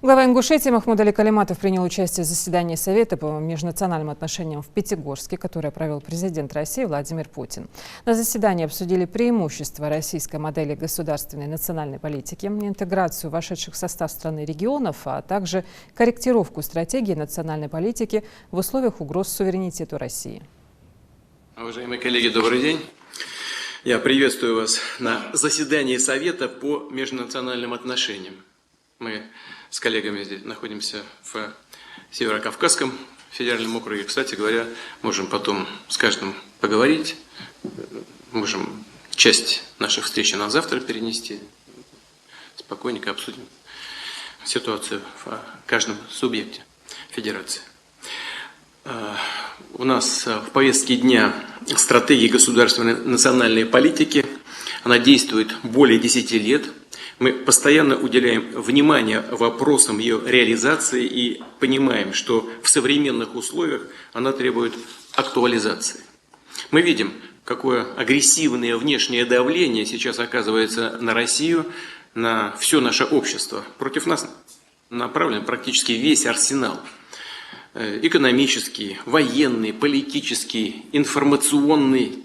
Глава Ингушетии Махмуд Али Калиматов принял участие в заседании Совета по межнациональным отношениям в Пятигорске, которое провел президент России Владимир Путин. На заседании обсудили преимущества российской модели государственной национальной политики, интеграцию вошедших в состав страны регионов, а также корректировку стратегии национальной политики в условиях угроз суверенитету России. Уважаемые коллеги, добрый день. Я приветствую вас на заседании Совета по межнациональным отношениям. Мы с коллегами здесь находимся в Северо-Кавказском федеральном округе. Кстати говоря, можем потом с каждым поговорить. Можем часть наших встреч на завтра перенести. Спокойненько обсудим ситуацию в каждом субъекте федерации. У нас в повестке дня стратегия государственной национальной политики. Она действует более 10 лет. Мы постоянно уделяем внимание вопросам ее реализации и понимаем, что в современных условиях она требует актуализации. Мы видим, какое агрессивное внешнее давление сейчас оказывается на Россию, на все наше общество. Против нас направлен практически весь арсенал. Экономический, военный, политический, информационный.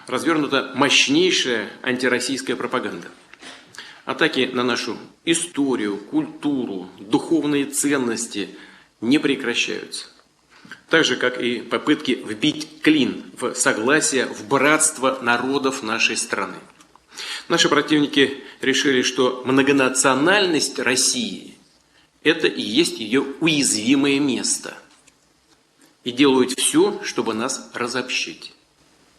Развернута мощнейшая антироссийская пропаганда. Атаки на нашу историю, культуру, духовные ценности не прекращаются. Так же, как и попытки вбить клин в согласие, в братство народов нашей страны. Наши противники решили, что многонациональность России – это и есть ее уязвимое место. И делают все, чтобы нас разобщить.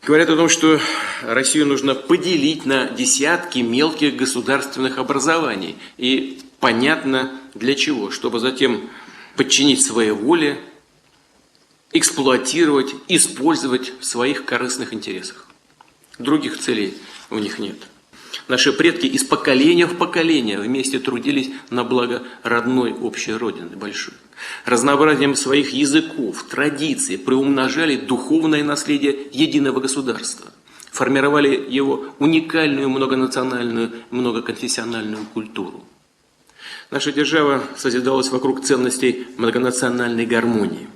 Говорят о том, что Россию нужно поделить на десятки мелких государственных образований. И понятно для чего. Чтобы затем подчинить своей воле, эксплуатировать, использовать в своих корыстных интересах. Других целей у них нет. Наши предки из поколения в поколение вместе трудились на благо родной общей родины большой. Разнообразием своих языков, традиций приумножали духовное наследие единого государства. Формировали его уникальную многонациональную, многоконфессиональную культуру. Наша держава созидалась вокруг ценностей многонациональной гармонии.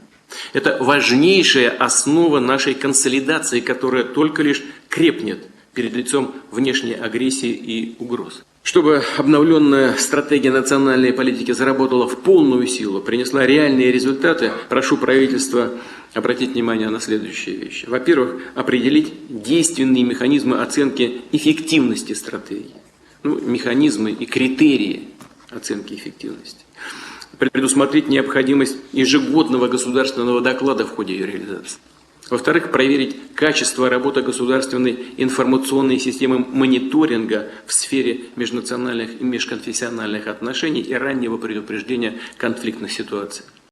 Это важнейшая основа нашей консолидации, которая только лишь крепнет перед лицом внешней агрессии и угроз. Чтобы обновленная стратегия национальной политики заработала в полную силу, принесла реальные результаты, прошу правительства обратить внимание на следующие вещи. Во-первых, определить действенные механизмы оценки эффективности стратегии. Механизмы и критерии оценки эффективности. Предусмотреть необходимость ежегодного государственного доклада в ходе ее реализации. Во-вторых, проверить качество работы государственной информационной системы мониторинга в сфере межнациональных и межконфессиональных отношений и раннего предупреждения конфликтных ситуаций.